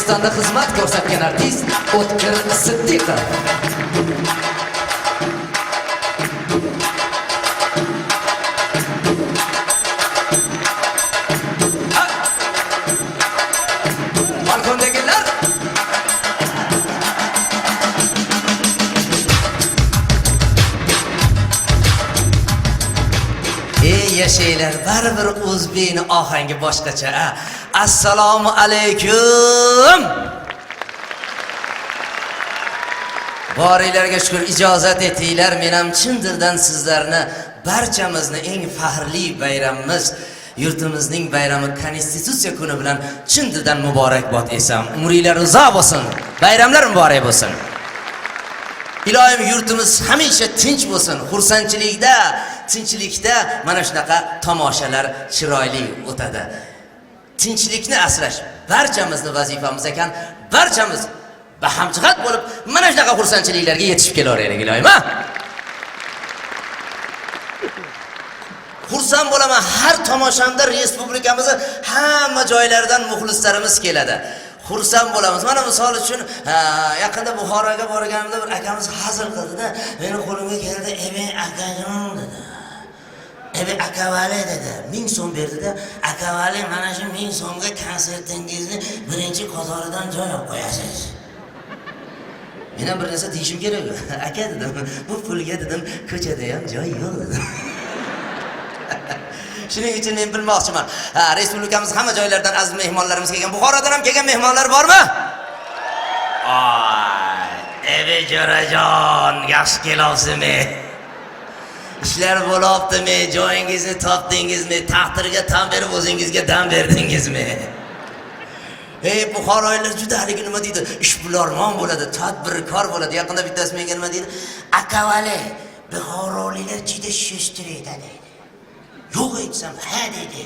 O'zbekistonda xizmat ko'rsatgan artist O'tkir Siddiqov. Balkondagilar yashaylar, baribir o'zbekni ohangi boshqacha. Assalomu alaykum. Boringlarga shukr, ijozat etinglar. Men ham chin dildan sizlarni barchamizni eng faxrli bayramimiz, yurtimizning bayrami Konstitutsiya kuni bilan chin dildan muborakbod esam. Umringlar uzoq bo'lsin. Bayramlar muborak bo'lsin. Ilohim yurtimiz hamisha tinch bo'lsin. Xursandchilikda, tinchlikda mana shunaqa tomoshalar chiroyli o'tadi. Tinchlikni asrash barchamizning vazifamiz ekan. Barchamiz bahamjihat bo'lib mana shunaqa xursandchiliklarga yetishib kelaveraylik ilohim. Xursand bo'laman, har tomoshamda respublikamizning hamma joylaridan muxlislarimiz keladi. Xursand bo'lamiz. Mana misol uchun yaqinda Buxoroga borganimda bir akamiz hazil qildi-da, meni qo'limga keldi, "Ebe akajon" dedi. "Ebe akavali" dedi. 1000 so'm berdi-da, "Akavali, mana shu 1000 so'mga konsertingizni birinchi qatoridan joy olib qo'yasiz." Men ham bir narsa deyishim kerak. "Aka" dedim, "bu pulga" dedim, "ko'chada ham joy yo'q" dedim. Shuning uchun men bilmoqchiman. Respublikamiz hamma joylardan aziz mehmonlarimiz kelgan. Buxorodan ham kelgan mehmonlar bormi? Ay, ebe jo'rajon, yaxshi kelibsizmi? Ishlar bo'lyaptimi? Joyingizni topdingizmi? Taqdirga tan berib o'zingizga dam berdingizmi? Ey Buxoroylar juda haligi nima deydi? Ishbilarmon bo'ladi, tadbirkor bo'ladi. Yaqinda bittasi menga nima deydi? "Akavali, Buxoroliklar juda shustirida" deydi. Yo'q aytsam, ha dedi.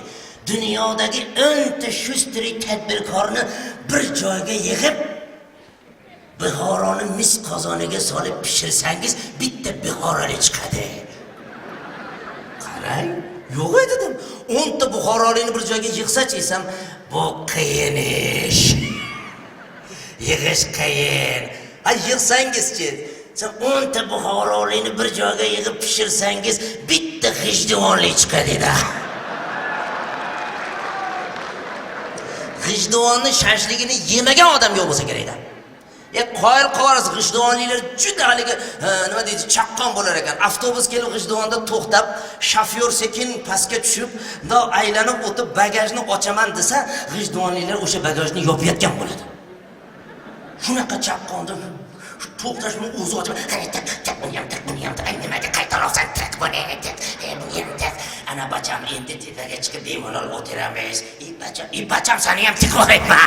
Dunyodagi 10 ta shustri tadbirkorni bir joyga yig'ib, Buxoroni mis qozoniga solib pishirsangiz, bitta Buxorolik chiqadi. Qarang, yo'q dedim. 10 ta Buxorolikni bir joyga yig'sachi desam, bu qiyin ish. Yig'ish qiyin. Yig'sangizchi, sen 10 ta Buxorolikni bir joyga yig'ib pishirsangiz, bitta g'ijduvonlik chiqadi-da. G'ijduvonni shashligini yemagan odam yo'q bo'lsa kerak-da. Qoyil qilasiz, g'ijduvonliklar juda haligi nima deydi, chaqqon bo'lar ekan. Avtobus kelib g'ijduvonda to'xtab, shofyor sekin pastga tushib, bundoq aylanib o'tib bagajni ochaman desa, g'ijduvonliklar o'sha bagajni yopayotgan bo'ladi. Shunaqa chaqqondir. To'xtashni o'zi ochib, "Buni ham nimaga qaytarolsan, buni ana bacham endi tepaga chiqib bemalol o'tiramiz. Bacham seni ham tiqoyma."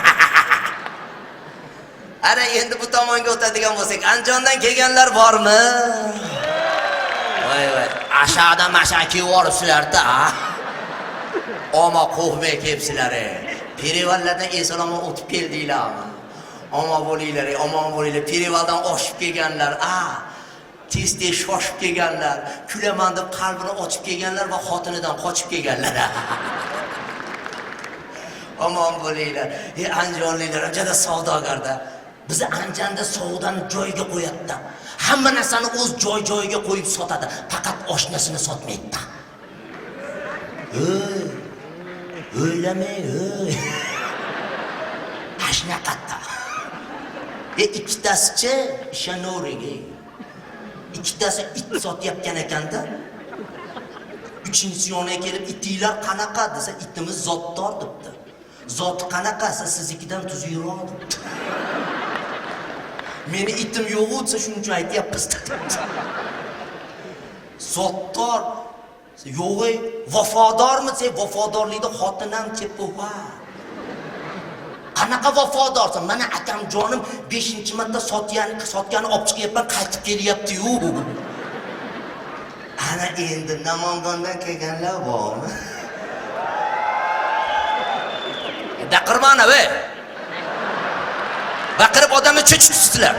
Ana endi bu tomonga o'tadigan bo'lsak, Andijondan kelganlar bormi? Voy, ashada mashaki yoribsizlar-da. Oma qo'hmay kelibsizlar. Perivallardan esalomon o'tib keldinglarmi? Omon bo'linglar, omon bo'linglar. Perivaldan oshib kelganlar, tez-tez shoshib kelganlar, kulaman deb qalbini ochib kelganlar va xotinidan qochib kelganlar. Omon bo'linglar. Andijonliklar juda savdogarda. Biz Andijonda savdoni joyiga qo'yadi. Hamma narsani o'z joy-joyiga qo'yib sotadi, faqat oshnasini sotmaydi. O'ylamay, Ashnaqatda. Ikkitasichi ishonoriga. Ikkitasi it sotyapgan ekanda. Uchinchisi yoniga kelib, "Itinglar qanaqa?" desa, "Itimiz zotdor" debdi. "Zot qanaqasi, siznikidan tuzukroq" debdi. "Meni itim yo'q desa, shuning uchun aytyapmiz" dedi. Zotdor yo'q, vafodormi? Sen vafodorlikda xotinam chepuva. Qanaqa vafodorsan? Mana akam jonim 5-marta sotgani olib chiqyapman, qaytib kelyapti-yu. Ana endi Namangandan kelganlar bormi? Baqirmana ve. Baqirib odamni cho'chitdilar.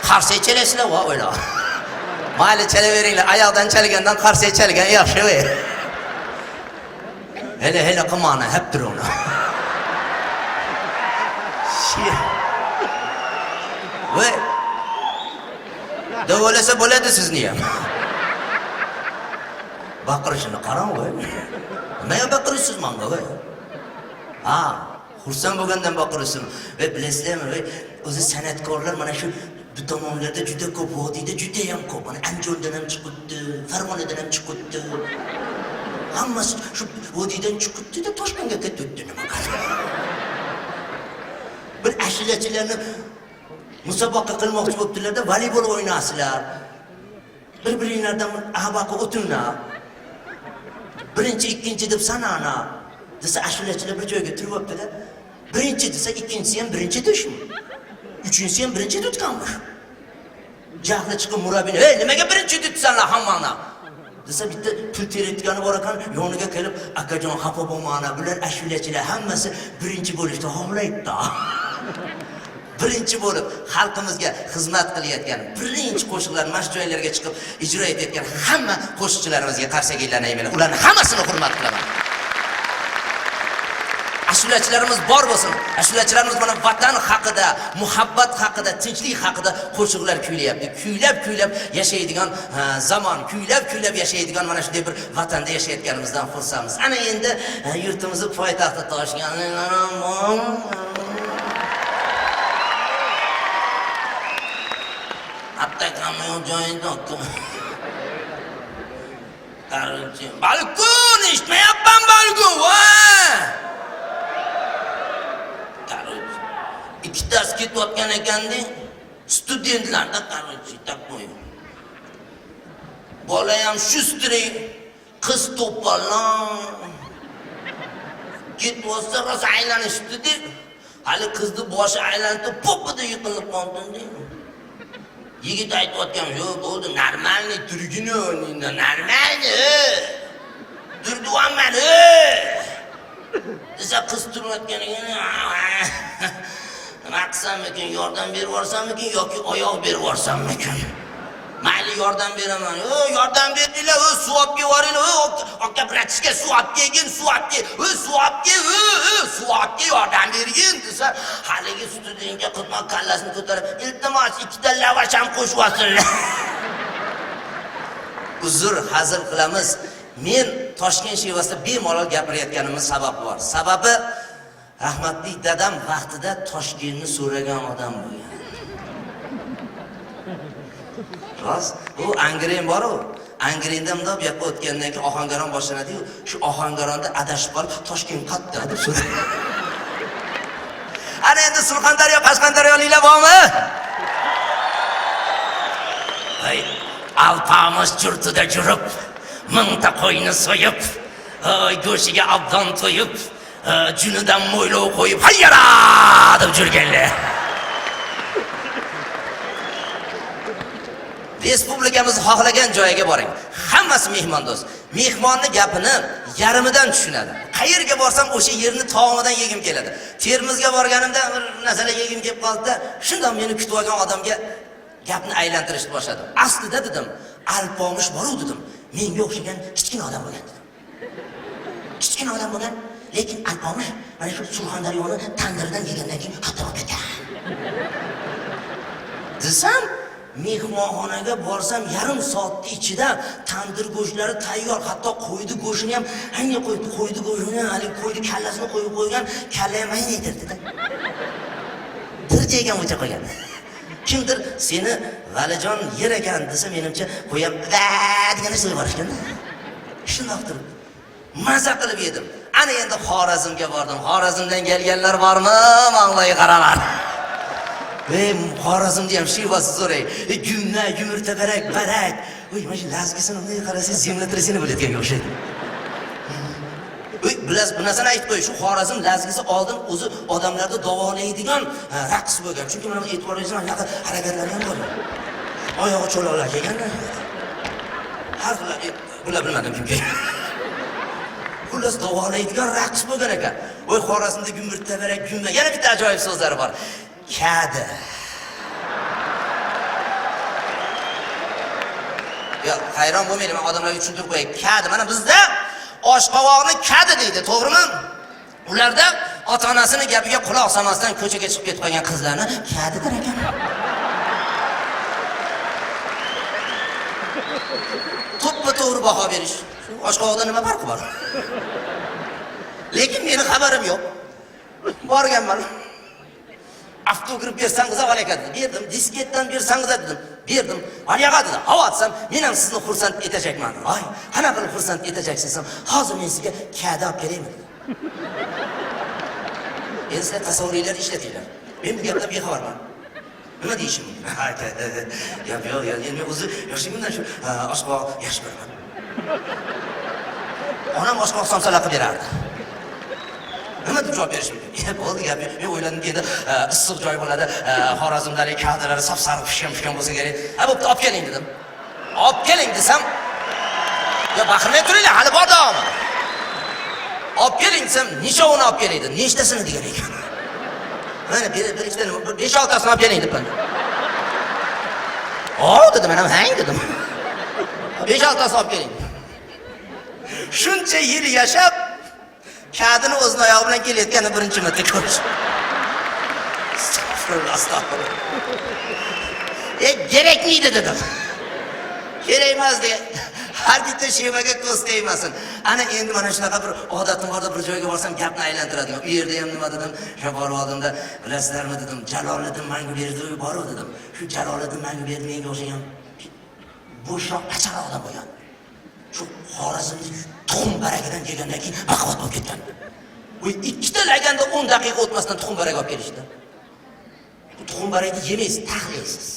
Qarshi chalashlar va o'yla. Mayli chalaveringlar, oyoqdan chalgandan qarshi chalgan yaxshi ve. Hele qilmani, hep turun. Voy. Davolasa bo'ladi sizni ham. Baqirishini qarang voy. Nimaga baqirasiz menga voy? Ha, xursand bo'lgandan baqirasiz. Voy bilasizmi voy, o'zi san'atkorlar mana shu bu tomonlarda juda ko'p, vodiyda juda ham ko'p. Mana Andijondan ham chiqibdi, Farg'onadan ham chiqibdi. Hammasi shu vodiydan chiqibdi-da Toshkentga ketibdi nima qiladi? Bir ashulachilarni musobaqa qilmoqchi bo'libdilar-da, voleybol o'ynasizlar. Bir-biringlardan abaqa o'tinglar. Birinchi, ikkinchi deb sanana. Desa ashulachilar bir joyga turib olibdi-da. Birinchi desa ikkinchisi ham birinchi deshmi? Uchinchisi ham birinchi tutganmish. Jahli chiqib murabbiyni, "Ey, nimaga birinchi tutsanlar hammani?" Desa bitta pul terayotgani bor ekan, yoniga kelib, "Akajon, xafa bo'lmanglar, bular ashulachilar hammasi birinchi bo'lishni xohlaydi." Birinchi bo'lib xalqimizga xizmat qilayotgan, birinchi qo'shiqlar mash joylarga chiqib ijro etayotgan hamma qo'shiqchilarimizga qarsakillanayman. Ularni hammasini hurmat qilaman. Ashulachilarimiz bor bo'lsin. Ashulachilarimiz mana vatan haqida, muhabbat haqida, tinchlik haqida qo'shiqlar kuylayapti. Kuylab yashaydigan zamon, kuylab yashaydigan mana shunday bir vatanda yashayotganimizdan xursandmiz. Ana endi yurtimizning poytaxti Toshkent. Hatta kamyon joyida Qarchi. Balkon eshitmayapman balkon. Voy! Qarchi. Ikkitasi ketayotgan ekanda studentlarda qarchi taqmoy. Bola ham shustri, qiz to'polon. Ketwasa rosa aylanishdi. Hali qizni boshi aylanib, popida yiqilib qoldi. Yigit aytayotgan, "Yo'q, bo'ldi, normalniy turgini, normalniy. Turdiwanman, desa qiz turayotganiga, nima qilsamikin, yordam berib yuborsammikin yoki oyoq berib yuborsammikin? Mayli yordam beraman. Yordam berdinglar, suv olib kelinglar, aka bratishga suv olib kelgin, suv olib kel, yordam bergin desa, haligi studentga xizmat kallasini ko'tarib, "Iltimos, ikkita lavash ham qo'shib olsinlar." Uzr, hazil qilamiz. Men Toshkent shevasida bemalol gapirayotganimning sababi bor. Sababi rahmatli dadam vaqtida Toshkentni so'ragan odam bo'lgan. Rost, u Angren bor-ku. Angrenda bundoq bu yoqqa o'tgandan keyin Ohangaron boshlanadi-yu, shu Ohangaronda adashib qolib Toshkent qayerda deb so'radi. Ana endi Surxondaryo, Qashqadaryoliklar bormi? Ay, alpamiz jurtida jurib, mingta qo'yni so'yib, go'shiga obdon to'yib, junidan mo'ylov qo'yib, hayyara deb jurganlar. Respublikamiz xohlagan joyiga boring. Hammasi mehmondo'st. Mehmonni gapini yarimidan tushunadi. Qayerga borsam o'sha yerni taomidan yegim keladi. Termizga borganimda bir narsalar yegim kelib qoldi-da, shundan meni kutib olgan odamga gapni aylantirishni boshladim. Aslida dedim, alpomish bor-u dedim. Menga o'xshagan kichkina odam bo'lgan dedim. Kichkina odam bo'lgan, lekin alpomish mana shu Surxondaryoni tandirdan yegandan keyin katta bo'lib ketgan. Desam, mehmonxonaga borsam yarim soatning ichida tandir go'shtlari tayyor, hatto qo'ydi go'shini ham, hangi qo'ydi go'shini, hali qo'ydi kallasini qo'yib qo'ygan, kalla ham aytirdi-da. Dirjaygan o'cha qo'ygan. Kimdir seni Valijon yer ekan desa, menimcha qo'yam va deganda so'yib borishganda. Shundoq turib maza qilib yedim. Ana endi Xorazmga bordim. Xorazmdan kelganlar bormi? Manglayga qaralar. Xorazmda ham shevasi so'ray. Gumna, yumurta barak. Voy, mana shu lazgisini unday qarasangiz, zemlatrasini bo'layotganga o'xshaydi. Bilas, bu narsani aytib qo'y, shu Xorazm lazgisi oldin o'zi odamlarni davolaydigan raqs bo'lgan. Chunki mana e'tiboringizni anaqa harakatlari ham bor. Oyog'i cho'loqlar kelganda. Har xil bular bilmadim kimga. Xullas davolaydigan raqs bo'lgan ekan. Voy, Xorazmda yumurta barak, gumna. Yana bitta ajoyib so'zlari bor. Kadi. Yo'q, hayron bo'lmayman, odamlarga tushuntirib qo'yay. Kadi, mana bizda oshqovoqni kadi deydi, to'g'rimi? Ularda ota-onasining gapiga quloq solmasdan ko'chaga chiqib ketib qolgan qizlarni kadi der ekan. to'g'ri baho berish. Oshqovoqda nima farqi bor? Lekin meni xabarim yo'q. Borganman. Avtograf bersangiz avval berdim. Disketdan bersangiz dedim. Berdim. Aniyaga dedi. Havo atsam, men ham sizni xursand etajakman. Voy, qanaqa qilib xursand etajaksiz? Hozir men sizga kada olib beraymi? Endi sizlar tasavvuringlarni ishlatinglar. Men bu gapdan bexabarman. Nima deyishim? Yo'q, endi men o'zi yoshligimdan shu oshqoq yaxshi ko'raman. Onam oshqoq somsalar qilib berardi. Nima deb javob berishim mumkin? Bo'ldi gap. Men o'yladim endi issiq joy bo'ladi, Xorazmdagi kadrlari sap-sariq pishgan bo'lsa kerak. Ha, bo'pti, olib keling dedim. Olib keling desam, yo baqirmay turinglar, hali bor davomi. Olib keling desam, nechovini olib keling dedim. Nechtasini degan ekan. Mana bir ikkita 5-6 tasini olib keling debman. Dedim, men ham hang dedim. 5-6 tasini olib keling. Shuncha yil yashab kadini o'zini oyog'i bilan kelayotganini birinchi marta ko'rish. Astagfirullah. Kerakmidi dedim. Kerak emas degan. Har bitta shevaga ko'z tegmasin. Ana endi mana shunaqa bir odatim borda bir joyga borsam gapni aylantiradigan. U yerda ham nima dedim? Shu borib oldimda, bilasizlarmi dedim, Jaloliddin Manguberdi bor dedim. Shu Jaloliddin Manguberdi menga o'xshagan bo'shroq achara odam bo'lgan. Shu Xorazmning tuxum baragidan kelgandan keyin baquvvat bo'lib ketgan. Bu ikkita laganda 10 daqiqa o'tmasdan tuxum barag olib kelishdi. Bu tuxum baragni yemaysiz, taxlaysiz.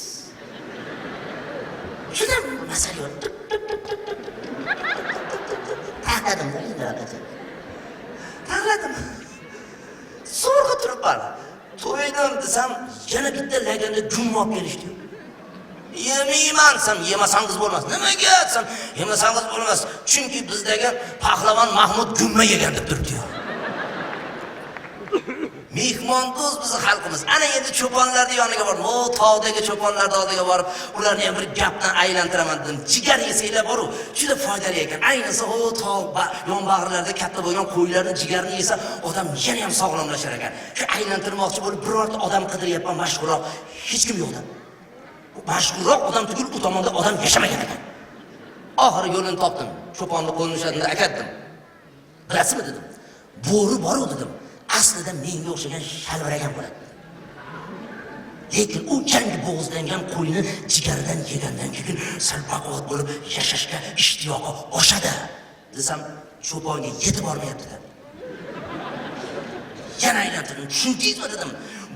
Shundan masala yo'q. Taxladim, taxladim. So'rg'a turibman. To'ydim desam, yana bitta laganda gum olib kelishdi. Yemayman desam, yemasangiz bo'lmas. Nimaga desam, yemasangiz bo'lmas. Chunki bizdagi pahlavon Mahmud gumma yegan deb turibdi. Mehmondo'st bizni xalqimiz. Ana endi cho'ponlarning yoniga bordim. Tog'dagi cho'ponlarning oldiga borib, ularni ham bir gapdan aylantiraman dedim. Jigar yesanglar boru, juda foydali ekan. Ayniqsa tog' yonbag'irlarda katta bo'lgan qo'ylarning jigarini yesa, odam yana ham sog'lomlashar ekan. Shu aylantirmoqchi bo'lib birorta odam qidiryapman, mashhurroq. Hech kim yo'qda. Mashhurroq odam tugul u tomonda odam yashamagan ekan. Oxiri yo'lini topdim. Cho'ponni qo'lini ushladim, akadim. Bilasizmi dedim. Bo'ri bor dedim. Aslida menga o'xshagan shalviragan bo'ladi. Lekin u changi bo'g'izlangan qo'yni jigaridan yegandan keyin sal baquvvat bo'lib yashashga ishtiyoqi oshadi. Desam, cho'ponga yetib bormayapti. Yana aylantirdim. Tushundingizmi dedim.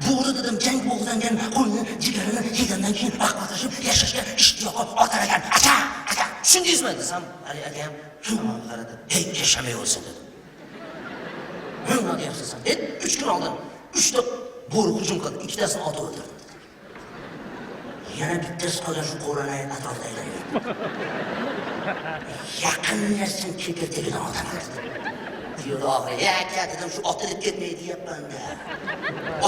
Bo'ri dedim, jang bo'g'izlangan qo'yni jigarini yegandan keyin baquvvatlashib yashashga ishtiyoqi ortar ekan. Aka, tushundingizmi desam, Ali akam shunday qaradi. Hey, yashamay o'lsin dedi. Nima deyapsiz? 3 kun oldin 3 ta bo'ri hujum qildi, ikkitasini otib o'ldirdi. Yana bittasi qolgan shu qo'rani atrofida aylanib. Yaqinlashsin kekertegidan odam bo'ldi. Yo'q, aka dedim, shu otilib ketmaydi deyapman-da.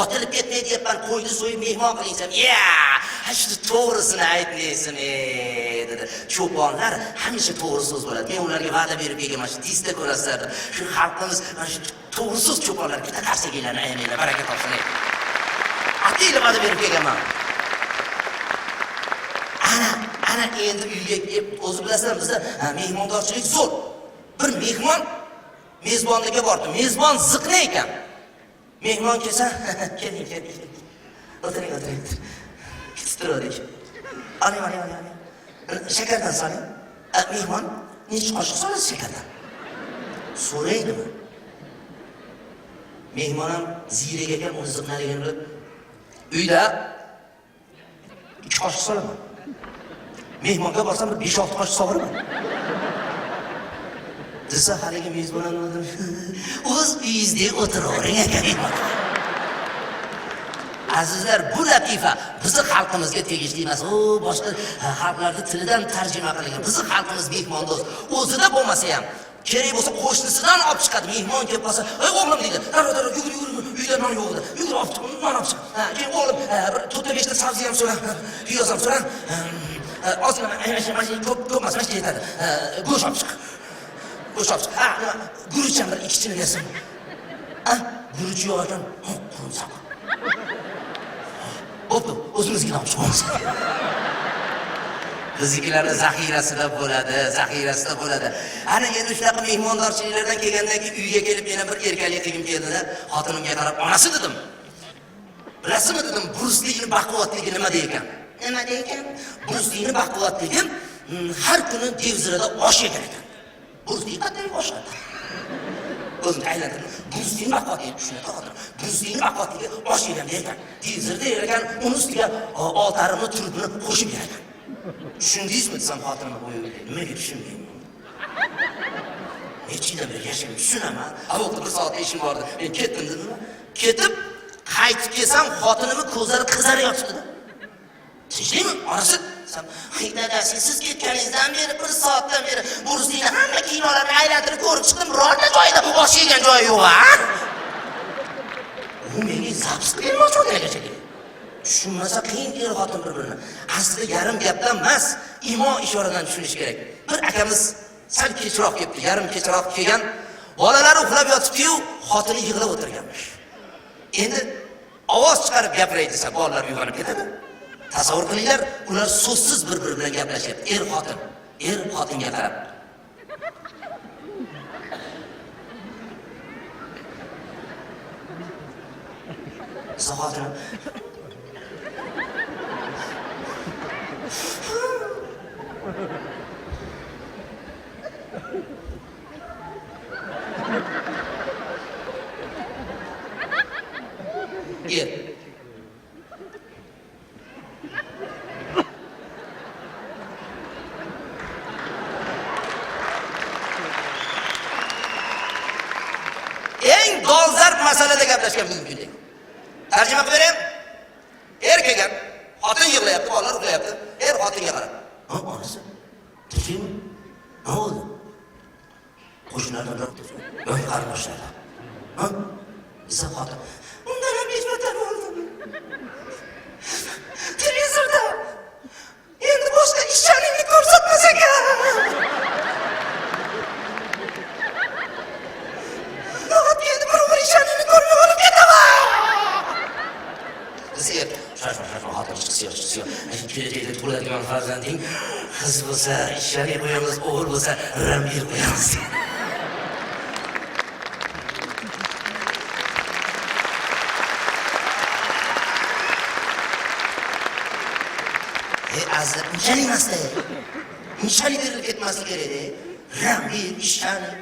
Otilib ketmaydi deyapman, qo'yni so'yib mehmon qiling-sam. Shu to'g'risini aytmaysan, dedi. Cho'ponlar hamisha to'g'ri so'z bo'ladi. Men ularga va'da berib kelganman, shu tizda ko'rasizlar. Shu xalqimiz mana shu to'g'ri so'z cho'ponlar bitta qarsaklarni ayamanglar, baraka topsin. Atiylar va'da berib kelganman. Ana endi uyga kelib, o'zi bilasizlar, bizda mehmondorchilik zo'r. Bir mehmon mezbonlikka bordi. Mezbon ziqna ekan. Mehmon kelsa, keling. O'tiring. Kuttirdik. Oling. Shakardan soling. Mehmon necha qoshiq solasiz shakardan? So'raydimi? Mehmon ham ziyrak ekan, uni ziqnaligini bilib, uyda 2 qoshiq solaman. Mehmonga borsam 5-6 qoshiq sovuraman. Desa haligi mezbon o'z uyingizda o'tiravering aka. Azizlar, bu latifa bizni xalqimizga tegishli emas. Boshqa xalqlarning tilidan tarjima qilingan. Bizni xalqimiz mehmondo'st. O'zida bo'lmasa ham kerak bo'lsa qo'shnisidan olib chiqadi. Mehmon kelib qolsa, "Ey o'g'lim" deydi. "Daro, yugur. Uyda non yo'q edi. Yugur olib chiq, non olib chiq." Keyin o'g'lim, "To'rtta 5ta sabzi ham so'ra, piyoz ham so'ra. Ozgina mana ko'p emas, mana yetadi. Go'sht olib chiq." Guruch ham bir 2 chini bersin. Guruch yo'q ekan, qurumsoq. Bo'pti, o'zimizga olib chiqamiz. Biznikilarda zaxirasida bo'ladi. Ana endi shunaqa mehmondorchiliklardan kelgandan keyin uyga kelib yana bir erkalik qilgim keldi-da, xotinimga qarab, "Onasi" dedim. "Bilasizmi?" dedim, "Bruslining baquvvatligi nima deykan?" "Nima deykan?" "Bruslining baquvvatligi har kuni devzirada osh yegan ekan." "Brusli qanday osh yedi?" O'zimni aylantirdim. "Bruslining baquvvatligi shuni to'g'ri. Bruslining baquvvatligi osh yegan ekan. Devzirda ekan, uni ustiga oltarimni turibni qo'shib bergan." "Tushundingizmi?" desam, xotinim qo'yib, "Nimaga tushunmayman? Nechidan beri yashayman, tushunaman. Avvalda bir soat ishim bor edi. Men ketdim" dedim. Ketib, qaytib kelsam, xotinimning ko'zlari qizarib yotibdi. "Tinchlikmi, onasi?" desam, "Dadasi, siz ketganingizdan beri bir soatdan beri Bruslining hamma kinolarini aylantirib ko'rib chiqdim. Birorta joyida bosh yegan joyi yo'q-a?" U menga zaps qilmoqchi bo'lgangacha. Tushunmasa qiyin xotin bir-birini. Aslida yarim gapdan emas, imo ishoradan tushunish kerak. Bir akamiz sal kechroq kelibdi, yarim kechroq kelgan. Bolalari uxlab yotibdi-yu, xotini yig'lab o'tirganmish. Endi ovoz chiqarib gapiray desa, bolalar uyg'onib ketadi. Tasavvur qilinglar, ular so'zsiz bir-biri bilan gaplashyapti. Er xotinga qarab. Xotinim Yer. Eng dolzarb masalada gaplashgan bugungi kunda. Tarjima qilib berayim. Er kelgan, xotin yig'layapti, bolalar uxlayapti. Er xotinga qarab, "Ha, onasi. Tinchlikmi? Nima bo'ldi?" Qo'shnilardan biri yo'q qarindoshlardan. "Ha?" desa xotin, "Undan ham hechmardan bo'ldim. Televizorda endi boshqa ishchanlikni ko'rsatmas ekan. Nahotki endi bir ishchanlikni ko'rmay olib ketaman." Desa, xotin chiqsiyo. Kelajakda tug'iladigan farzanding qiz bo'lsa, ishchalik qo'yamiz, o'g'il bo'lsa, Ramir qo'yamiz. Azizlar, unchalik berilib ketmaslik kerak-da. Ramir ishchalik.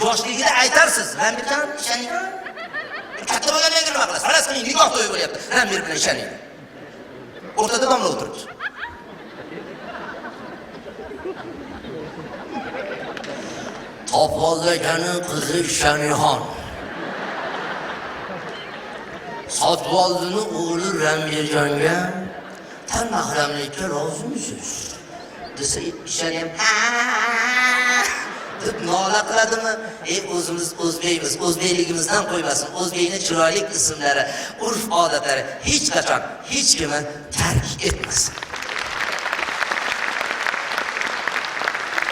Yoshligida aytarsiz, Ramirdan ishchalik. Katta bo'lgandan keyin nima qilasiz? Falastin nikoh to'yi bo'lyapti. Ramir bilan ishchalik. O'rtada domla o'tiribdi. Topvolgani qizi Shamixon. Sotvoldini o'g'li Ramirjonga tan mahramlikka rozimisiz? Desa, ishchani ham deb nola qiladimi? O'zimiz o'zbekmiz, o'zbekligimizdan qo'ymasin. O'zbekning chiroyli ismlari, urf-odatlari hech qachon hech kimni tark etmasin.